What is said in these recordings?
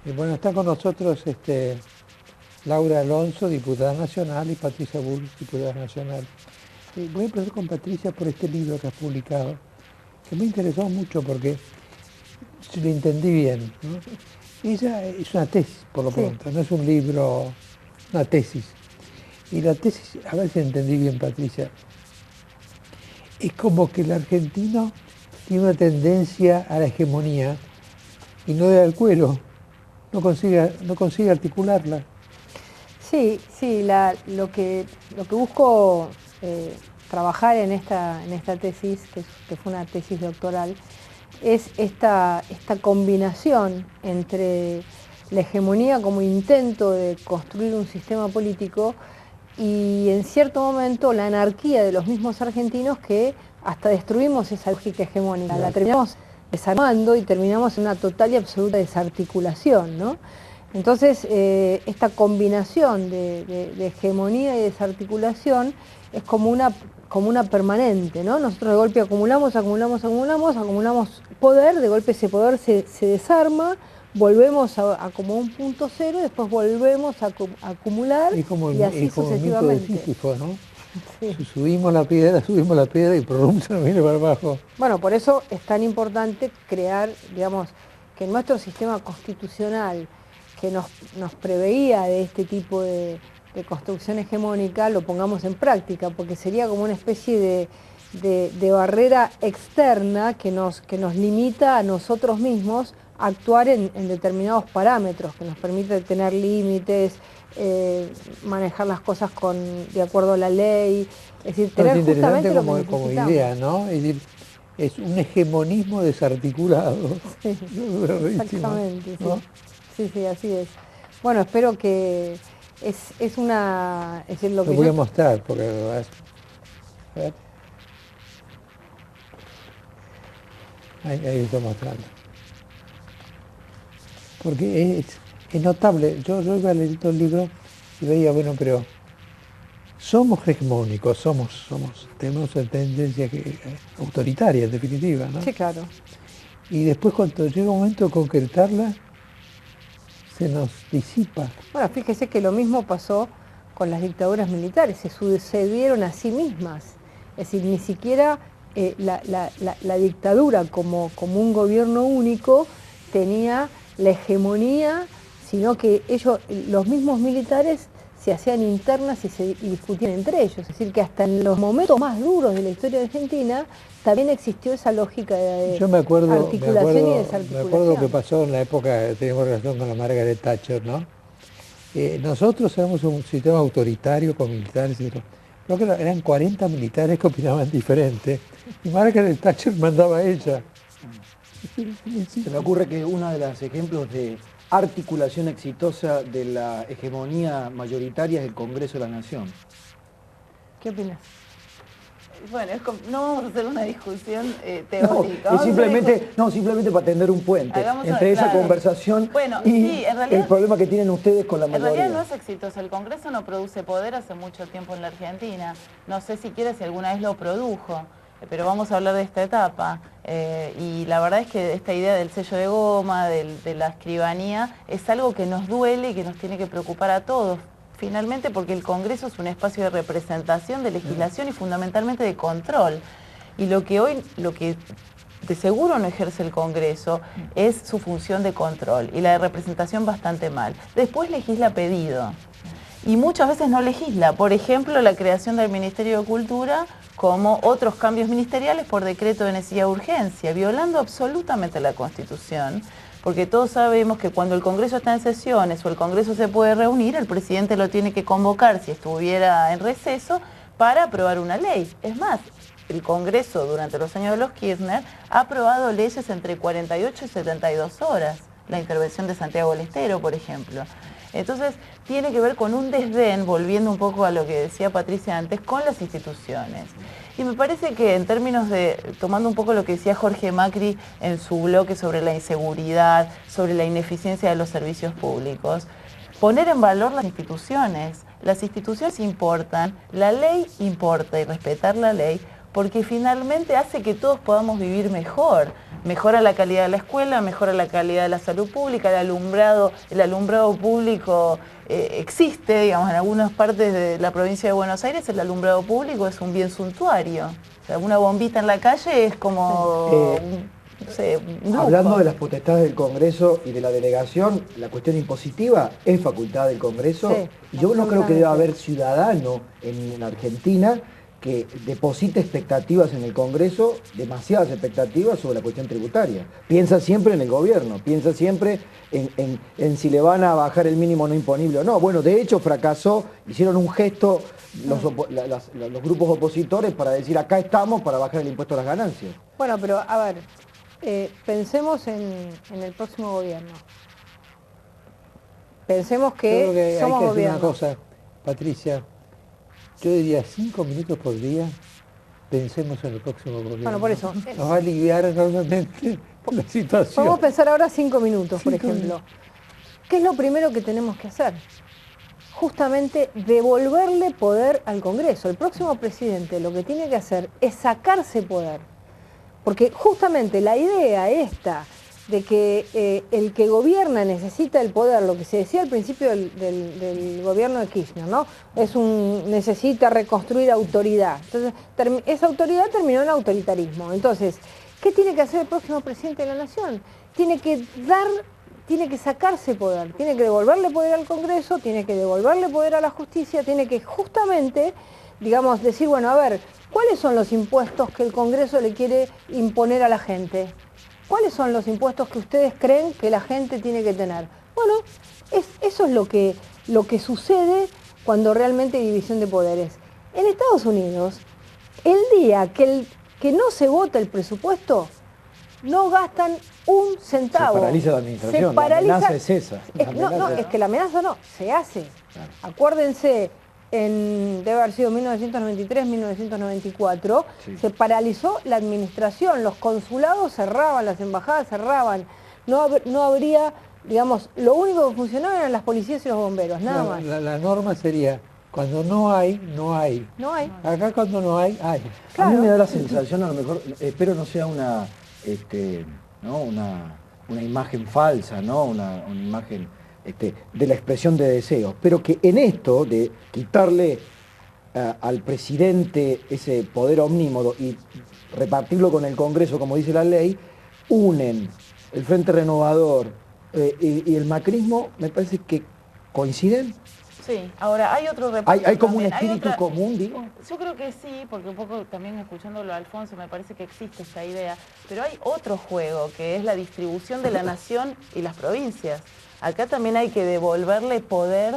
Y bueno, está con nosotros Laura Alonso, diputada nacional, y Patricia Bull, diputada nacional. Voy a empezar con Patricia por este libro que has publicado, que me interesó mucho porque si lo entendí bien, ¿no? Ella es una tesis, por lo Sí. pronto, no es un libro, una tesis. Y la tesis, a ver si entendí bien, Patricia, es como que el argentino tiene una tendencia a la hegemonía y no da el cuero, no consigue articularla. Sí, sí, lo que busco trabajar en esta tesis, que fue una tesis doctoral, es esta combinación entre la hegemonía como intento de construir un sistema político y en cierto momento la anarquía de los mismos argentinos, que hasta destruimos esa lógica hegemónica, la terminamos desarmando y terminamos en una total y absoluta desarticulación, ¿no? Entonces, esta combinación de hegemonía y desarticulación es como una permanente, ¿no? Nosotros de golpe acumulamos poder, de golpe ese poder se desarma, volvemos a como un punto cero, y después volvemos a acumular, Es como y así el mito de sucesivamente. Sísifo, ¿no? Sí. Subimos la piedra y por se nos viene para abajo. Bueno, por eso es tan importante crear, digamos, que nuestro sistema constitucional, que nos preveía de este tipo de construcción hegemónica, lo pongamos en práctica, porque sería como una especie de barrera externa que nos limita a nosotros mismos a actuar en determinados parámetros, que nos permite tener límites, manejar las cosas de acuerdo a la ley, es decir, Es tener interesante justamente lo que como necesitamos. idea, ¿no? Es decir, es un hegemonismo desarticulado. Sí, exactamente, ¿no? sí. Sí, sí, así es. Bueno, espero que es una... Es decir, lo Lo que voy yo... a mostrar porque a ver. Ahí lo estoy mostrando. Porque es notable. Yo iba leyendo el libro y veía, bueno, pero somos hegemónicos, tenemos tendencia autoritaria, en definitiva, ¿no? Sí, claro. Y después cuando llega un momento de concretarla, se nos disipa. Bueno, fíjese que lo mismo pasó con las dictaduras militares, se sucedieron a sí mismas. Es decir, ni siquiera la dictadura como un gobierno único tenía la hegemonía, sino que los mismos militares se hacían internas y discutían entre ellos. Es decir, que hasta en los momentos más duros de la historia argentina también existió esa lógica de Yo me acuerdo articulación y me desarticulación. acuerdo que pasó en la época, teníamos relación con la Margaret Thatcher, ¿no? Nosotros éramos un sistema autoritario con militares y todo. Creo que eran 40 militares que opinaban diferente. Y Margaret Thatcher mandaba a ella. Se me ocurre que uno de los ejemplos de articulación exitosa de la hegemonía mayoritaria es el Congreso de la Nación. ¿Qué opinas? Bueno, no vamos a hacer una discusión teórica. Es simplemente para tender un puente entre esa conversación y sí, en realidad, el problema que tienen ustedes con la mayoría. En realidad no es exitoso. El Congreso no produce poder hace mucho tiempo en la Argentina. No sé siquiera si alguna vez lo produjo, pero vamos a hablar de esta etapa. Y la verdad es que esta idea del sello de goma, de la escribanía, es algo que nos duele y que nos tiene que preocupar a todos. Finalmente, porque el Congreso es un espacio de representación, de legislación y fundamentalmente de control. Y lo que de seguro no ejerce el Congreso es su función de control y la de representación bastante mal. Después legisla a pedido y muchas veces no legisla. Por ejemplo, la creación del Ministerio de Cultura, como otros cambios ministeriales por decreto de necesidad de urgencia, violando absolutamente la Constitución. Porque todos sabemos que cuando el Congreso está en sesiones o el Congreso se puede reunir, el presidente lo tiene que convocar si estuviera en receso para aprobar una ley. Es más, el Congreso durante los años de los Kirchner ha aprobado leyes entre 48 y 72 horas. La intervención de Santiago del Estero, por ejemplo. Entonces, tiene que ver con un desdén, volviendo un poco a lo que decía Patricia antes, con las instituciones. Y me parece que en términos tomando un poco lo que decía Jorge Macri en su bloque sobre la inseguridad, sobre la ineficiencia de los servicios públicos, poner en valor las instituciones. Las instituciones importan, la ley importa y respetar la ley, porque finalmente hace que todos podamos vivir mejor. mejora la calidad de la escuela, mejora la calidad de la salud pública, el alumbrado público existe, digamos, en algunas partes de la provincia de Buenos Aires el alumbrado público es un bien suntuario. O sea, una bombita en la calle es como no sé, un lujo. Hablando de las potestades del Congreso y de la delegación, la cuestión impositiva es facultad del Congreso. Sí, y yo no creo que deba haber ciudadano en Argentina que deposite expectativas en el Congreso, demasiadas expectativas sobre la cuestión tributaria. Piensa siempre en el gobierno, piensa siempre en si le van a bajar el mínimo no imponible o no. Bueno, de hecho fracasó, hicieron un gesto los grupos opositores para decir acá estamos para bajar el impuesto a las ganancias. Bueno, pero a ver, pensemos en el próximo gobierno. Pensemos Yo creo que hay somos que hacer gobierno. una cosa, Patricia. Yo diría 5 minutos por día, pensemos en el próximo gobierno. Bueno, por eso. Nos va a aliviar enormemente la situación. Vamos a pensar ahora 5 minutos, por 5 ejemplo. ¿Qué es lo primero que tenemos que hacer? Justamente devolverle poder al Congreso. El próximo presidente lo que tiene que hacer es sacarse poder. Porque justamente la idea esta de que el que gobierna necesita el poder, lo que se decía al principio del gobierno de Kirchner, ¿no? Necesita reconstruir autoridad. Entonces, esa autoridad terminó en autoritarismo. Entonces, ¿qué tiene que hacer el próximo presidente de la Nación? Tiene que sacarse poder, tiene que devolverle poder al Congreso, tiene que devolverle poder a la justicia, tiene que justamente, digamos, decir, bueno, a ver, ¿cuáles son los impuestos que el Congreso le quiere imponer a la gente? ¿Cuáles son los impuestos que ustedes creen que la gente tiene que tener? Bueno, eso es lo que sucede cuando realmente hay división de poderes. En Estados Unidos, el día que no se vota el presupuesto, no gastan un centavo. Se paraliza la administración, la amenaza es esa. Es que la amenaza no, se hace. Claro. Acuérdense, debe haber sido 1993, 1994, sí. Se paralizó la administración, los consulados cerraban, las embajadas cerraban, no habría, digamos, lo único que funcionaba eran las policías y los bomberos, nada más. La norma sería, cuando no hay, no hay. No hay. Acá cuando no hay, hay. Claro. A mí me da la sensación, a lo mejor, espero no sea una imagen falsa, ¿no? Una imagen de la expresión de deseos, pero que en esto de quitarle al presidente ese poder omnímodo y repartirlo con el Congreso, como dice la ley, unen el Frente Renovador y el macrismo, me parece que coinciden. Sí, ahora hay otro reparto. ¿Hay como un espíritu común, digo? Yo creo que sí, porque un poco también escuchándolo a Alfonso me parece que existe esta idea, pero hay otro juego que es la distribución de la nación y las provincias. Acá también hay que devolverle poder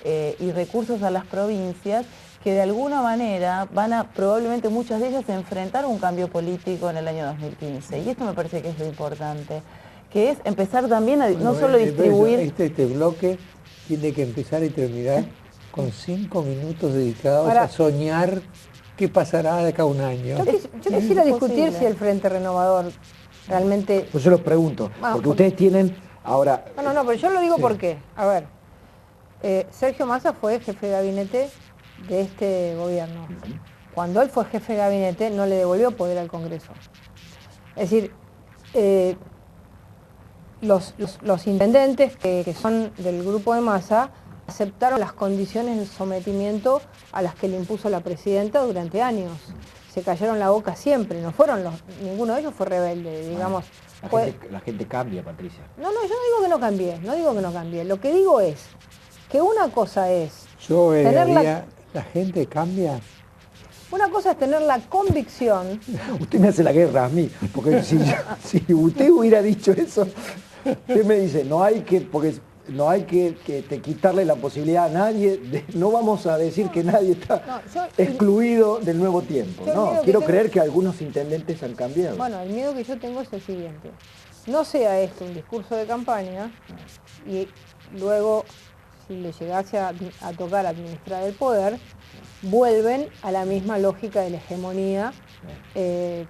y recursos a las provincias que de alguna manera van a, probablemente muchas de ellas, enfrentar un cambio político en el año 2015. Y esto me parece que es lo importante, que es empezar también a no solo distribuir... Este bloque tiene que empezar y terminar con 5 minutos dedicados a soñar qué pasará de acá a un año. Yo quisiera discutir si el Frente Renovador realmente... Pues yo los pregunto, porque ustedes tienen ahora... No, pero yo lo digo porque, a ver, Sergio Massa fue jefe de gabinete de este gobierno. Cuando él fue jefe de gabinete no le devolvió poder al Congreso. Es decir, los intendentes que son del grupo de Massa aceptaron las condiciones de sometimiento a las que le impuso la presidenta durante años. Se callaron la boca siempre, ninguno de ellos fue rebelde, digamos. La gente cambia, Patricia. No, yo no digo que no cambie, Lo que digo es que una cosa es... la gente cambia. Una cosa es tener la convicción... Usted me hace la guerra a mí, porque si usted hubiera dicho eso, usted me dice, no hay que quitarle la posibilidad a nadie, no vamos a decir que nadie está excluido del nuevo tiempo. No, quiero creer que algunos intendentes han cambiado. Bueno, el miedo que yo tengo es el siguiente. No sea esto un discurso de campaña y luego, si le llegase a tocar administrar el poder, vuelven a la misma lógica de la hegemonía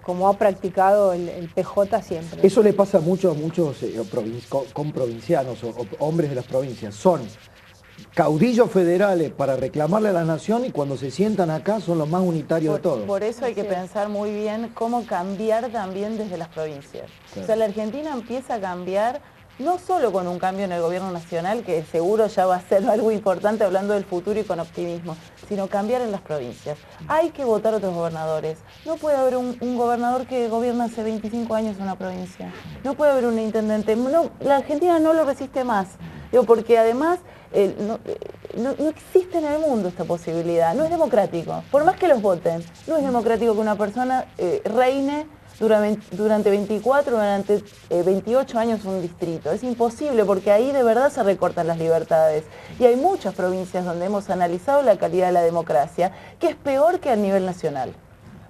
como ha practicado el PJ siempre. Eso le pasa mucho a muchos comprovincianos o hombres de las provincias. Son caudillos federales para reclamarle a la nación y cuando se sientan acá son los más unitarios de todos. Por eso hay que pensar muy bien cómo cambiar también desde las provincias. Claro. O sea, la Argentina empieza a cambiar no solo con un cambio en el gobierno nacional, que seguro ya va a ser algo importante hablando del futuro y con optimismo, sino cambiar en las provincias. Hay que votar otros gobernadores. No puede haber un gobernador que gobierna hace 25 años una provincia. No puede haber un intendente. No, la Argentina no lo resiste más. Digo, porque además no existe en el mundo esta posibilidad. No es democrático. Por más que los voten, no es democrático que una persona reine durante 24, durante 28 años un distrito. Es imposible porque ahí de verdad se recortan las libertades. Y hay muchas provincias donde hemos analizado la calidad de la democracia, que es peor que a nivel nacional.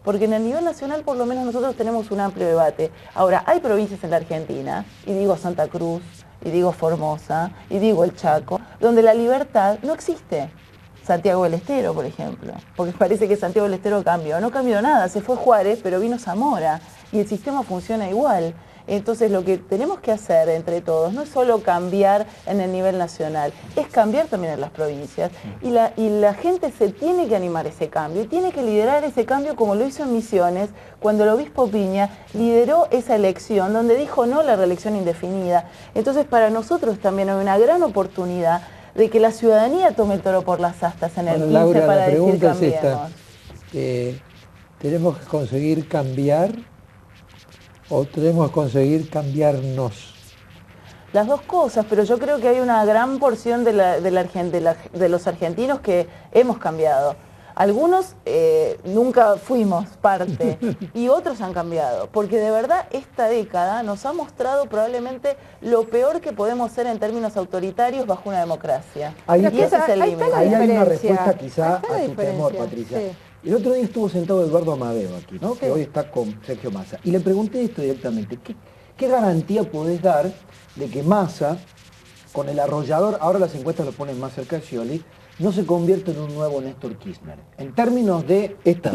Porque en el nivel nacional por lo menos nosotros tenemos un amplio debate. Ahora, hay provincias en la Argentina, y digo Santa Cruz, y digo Formosa, y digo el Chaco, donde la libertad no existe. Santiago del Estero, por ejemplo, porque parece que Santiago del Estero cambió. No cambió nada, se fue Juárez, pero vino Zamora, y el sistema funciona igual. Entonces lo que tenemos que hacer entre todos no es solo cambiar en el nivel nacional, es cambiar también en las provincias. Y la gente se tiene que animar a ese cambio, y tiene que liderar ese cambio como lo hizo en Misiones, cuando el obispo Piña lideró esa elección, donde dijo no a la reelección indefinida. Entonces para nosotros también hay una gran oportunidad de que la ciudadanía tome el toro por las astas en el 15 Laura, para la decir pregunta es cambiemos. esta. ¿Tenemos que conseguir cambiar o tenemos que conseguir cambiarnos? Las dos cosas, pero yo creo que hay una gran porción de los argentinos que hemos cambiado. Algunos nunca fuimos parte y otros han cambiado, porque de verdad esta década nos ha mostrado probablemente lo peor que podemos ser en términos autoritarios bajo una democracia. Ahí Y ese es el límite. Ahí hay una diferencia. respuesta quizá Ahí está la a tu temor, diferencia, Patricia. sí. El otro día estuvo sentado Eduardo Amadeo aquí, ¿no? Sí. Que hoy está con Sergio Massa. Y le pregunté esto directamente. ¿Qué garantía podés dar de que Massa, con el arrollador, ahora las encuestas lo ponen más cerca de Scioli, no se convierte en un nuevo Néstor Kirchner? En términos de esta,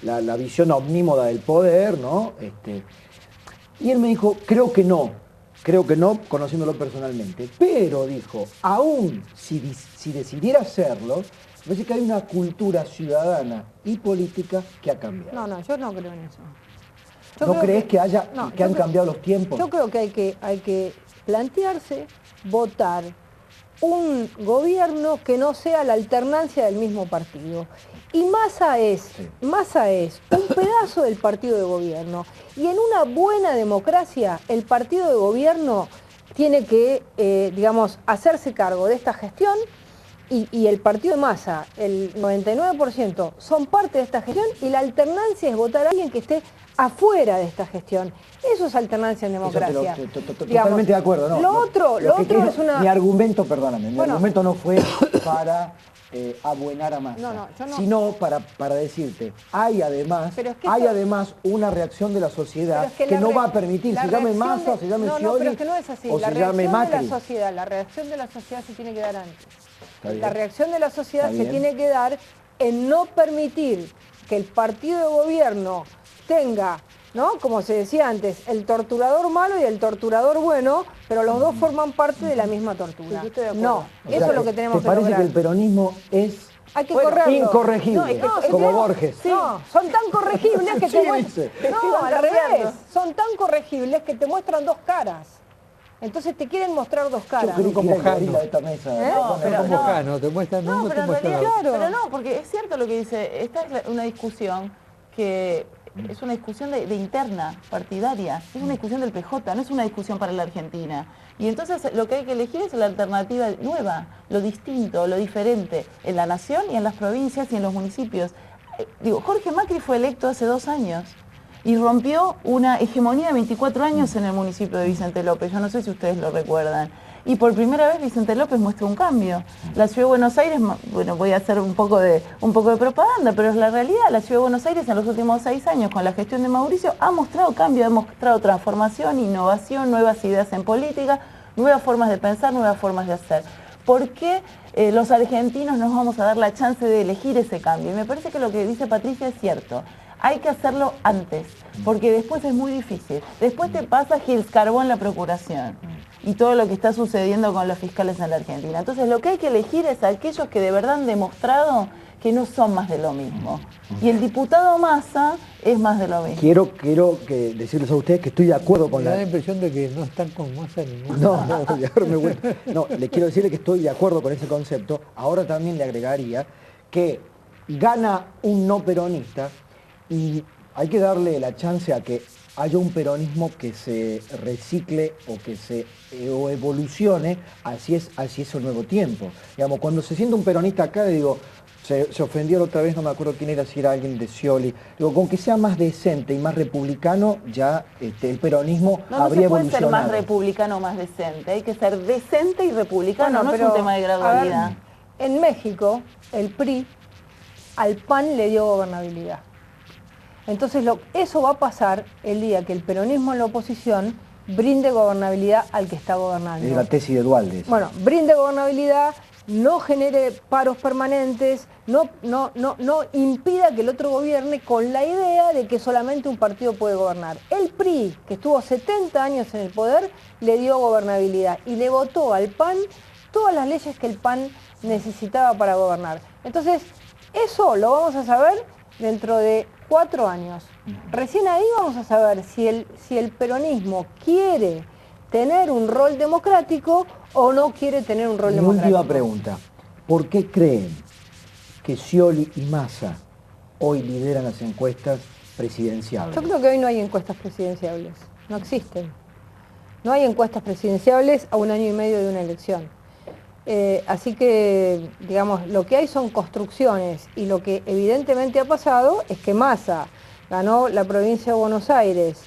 la visión omnímoda del poder, ¿no? Y él me dijo, creo que no, conociéndolo personalmente. Pero, dijo, aún si decidiera hacerlo, me parece que hay una cultura ciudadana y política que ha cambiado. No, yo no creo en eso. ¿No crees que han yo cambiado los tiempos? Yo creo que hay que plantearse, votar un gobierno que no sea la alternancia del mismo partido. Y Massa es un pedazo del partido de gobierno. Y en una buena democracia, el partido de gobierno tiene que, hacerse cargo de esta gestión. Y el partido de Massa, el 99% son parte de esta gestión, y la alternancia es votar a alguien que esté afuera de esta gestión. Eso es alternancia en democracia. Totalmente de acuerdo, ¿no? Lo otro es una... Mi argumento, perdóname, mi argumento no fue para abuenar a Massa, yo no. sino para decirte, hay además una reacción de la sociedad que no va a permitir, se llame Massa, se llame Scioli, pero es que no es así. o se llame Macri. La reacción de la sociedad se tiene que dar antes. La reacción de la sociedad se tiene que dar en no permitir que el partido de gobierno tenga, ¿no?, como se decía antes, el torturador malo y el torturador bueno, pero los dos forman parte de la misma tortura. No, eso es lo que tenemos que lograr. ¿Te parece que el peronismo es incorregible, como Borges? Sí. No, son tan corregibles que te muestran... No, al revés, son tan corregibles que te muestran dos caras. Entonces te quieren mostrar dos caras. Yo creo como Jano de esta mesa. Como Jano, te muestran uno, te muestran otro. Pero no, porque es cierto lo que dice. Esta es una discusión que es una discusión de interna, partidaria. Es una discusión del PJ, no es una discusión para la Argentina. Y entonces lo que hay que elegir es la alternativa nueva, lo distinto, lo diferente, en la nación y en las provincias y en los municipios. Jorge Macri fue electo hace 2 años. Y rompió una hegemonía de 24 años en el municipio de Vicente López. Yo no sé si ustedes lo recuerdan. Y por primera vez Vicente López muestra un cambio. La Ciudad de Buenos Aires, bueno, voy a hacer un poco de propaganda, pero es la realidad. La Ciudad de Buenos Aires en los últimos 6 años, con la gestión de Mauricio, ha mostrado cambio, ha mostrado transformación, innovación, nuevas ideas en política, nuevas formas de pensar, nuevas formas de hacer. ¿Por qué los argentinos nos vamos a dar la chance de elegir ese cambio? Y me parece que lo que dice Patricia es cierto. Hay que hacerlo antes, porque después es muy difícil. Después te pasa Gils Carbó en la procuración. y todo lo que está sucediendo con los fiscales en la Argentina. Entonces lo que hay que elegir es a aquellos que de verdad han demostrado que no son más de lo mismo. Y el diputado Massa es más de lo mismo. Quiero que decirles a ustedes que estoy de acuerdo con Me da la impresión de que no están con Massa ninguno. No, le quiero decirle que estoy de acuerdo con ese concepto. Ahora también le agregaría que gana un no peronista y hay que darle la chance a que haya un peronismo que se recicle o evolucione hacia el nuevo tiempo. Digamos, cuando se siente un peronista acá, digo, se ofendió la otra vez, no me acuerdo quién era, si era alguien de Scioli. Digo, con que sea más decente y más republicano, ya el peronismo habría evolucionado. No se puede ser más republicano o más decente, hay que ser decente y republicano, no es un tema de gradualidad. En México, el PRI al PAN le dio gobernabilidad. Entonces eso va a pasar el día que el peronismo en la oposición brinde gobernabilidad al que está gobernando. Es la tesis de Duhalde. Bueno, brinde gobernabilidad, no genere paros permanentes, no impida que el otro gobierne con la idea de que solamente un partido puede gobernar. El PRI, que estuvo 70 años en el poder, le dio gobernabilidad y le votó al PAN todas las leyes que el PAN necesitaba para gobernar. Entonces, eso lo vamos a saber dentro de 4 años. Recién ahí vamos a saber si el peronismo quiere tener un rol democrático o no quiere tener un rol democrático. Última pregunta. ¿Por qué creen que Scioli y Massa hoy lideran las encuestas presidenciales? Yo creo que hoy no hay encuestas presidenciables. No existen. No hay encuestas presidenciables a 1 año y medio de una elección. Así que, digamos, lo que hay son construcciones y lo que evidentemente ha pasado es que Massa ganó la provincia de Buenos Aires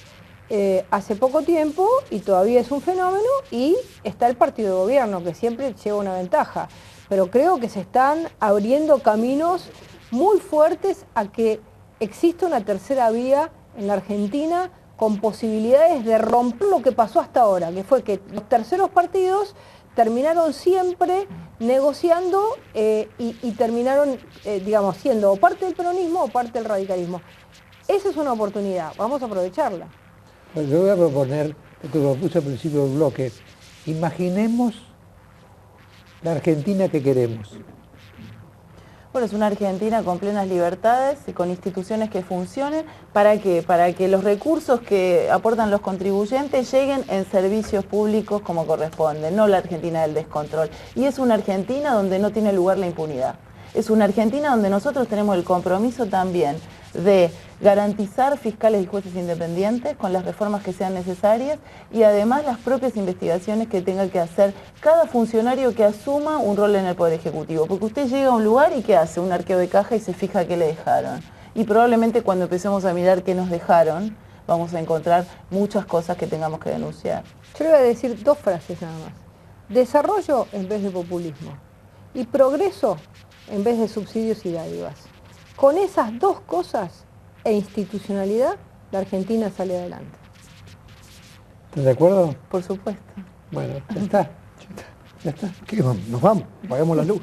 hace poco tiempo y todavía es un fenómeno y está el partido de gobierno que siempre lleva una ventaja. Pero creo que se están abriendo caminos muy fuertes a que exista una tercera vía en la Argentina con posibilidades de romper lo que pasó hasta ahora, que fue que los terceros partidos terminaron siempre negociando y terminaron, digamos, siendo o parte del peronismo o parte del radicalismo. Esa es una oportunidad, vamos a aprovecharla. Pues yo voy a proponer, lo que propuse al principio del bloque, imaginemos la Argentina que queremos. Bueno, es una Argentina con plenas libertades y con instituciones que funcionen. ¿Para qué? Para que los recursos que aportan los contribuyentes lleguen en servicios públicos como corresponde, no la Argentina del descontrol. Y es una Argentina donde no tiene lugar la impunidad. Es una Argentina donde nosotros tenemos el compromiso también de garantizar fiscales y jueces independientes con las reformas que sean necesarias y además las propias investigaciones que tenga que hacer cada funcionario que asuma un rol en el Poder Ejecutivo. Porque usted llega a un lugar y ¿qué hace? Un arqueo de caja y se fija qué le dejaron. Y probablemente cuando empecemos a mirar qué nos dejaron, vamos a encontrar muchas cosas que tengamos que denunciar. Yo le voy a decir 2 frases nada más. Desarrollo en vez de populismo y progreso en vez de subsidios y dádivas. Con esas 2 cosas e institucionalidad, la Argentina sale adelante. ¿Estás de acuerdo? Por supuesto. Bueno, ya está. Ya está. ¿Qué vamos? Nos vamos, apagamos la luz.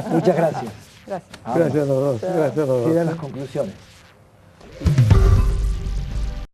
Muchas gracias. Gracias. Gracias a los dos. Gracias a los dos. Quedan las conclusiones.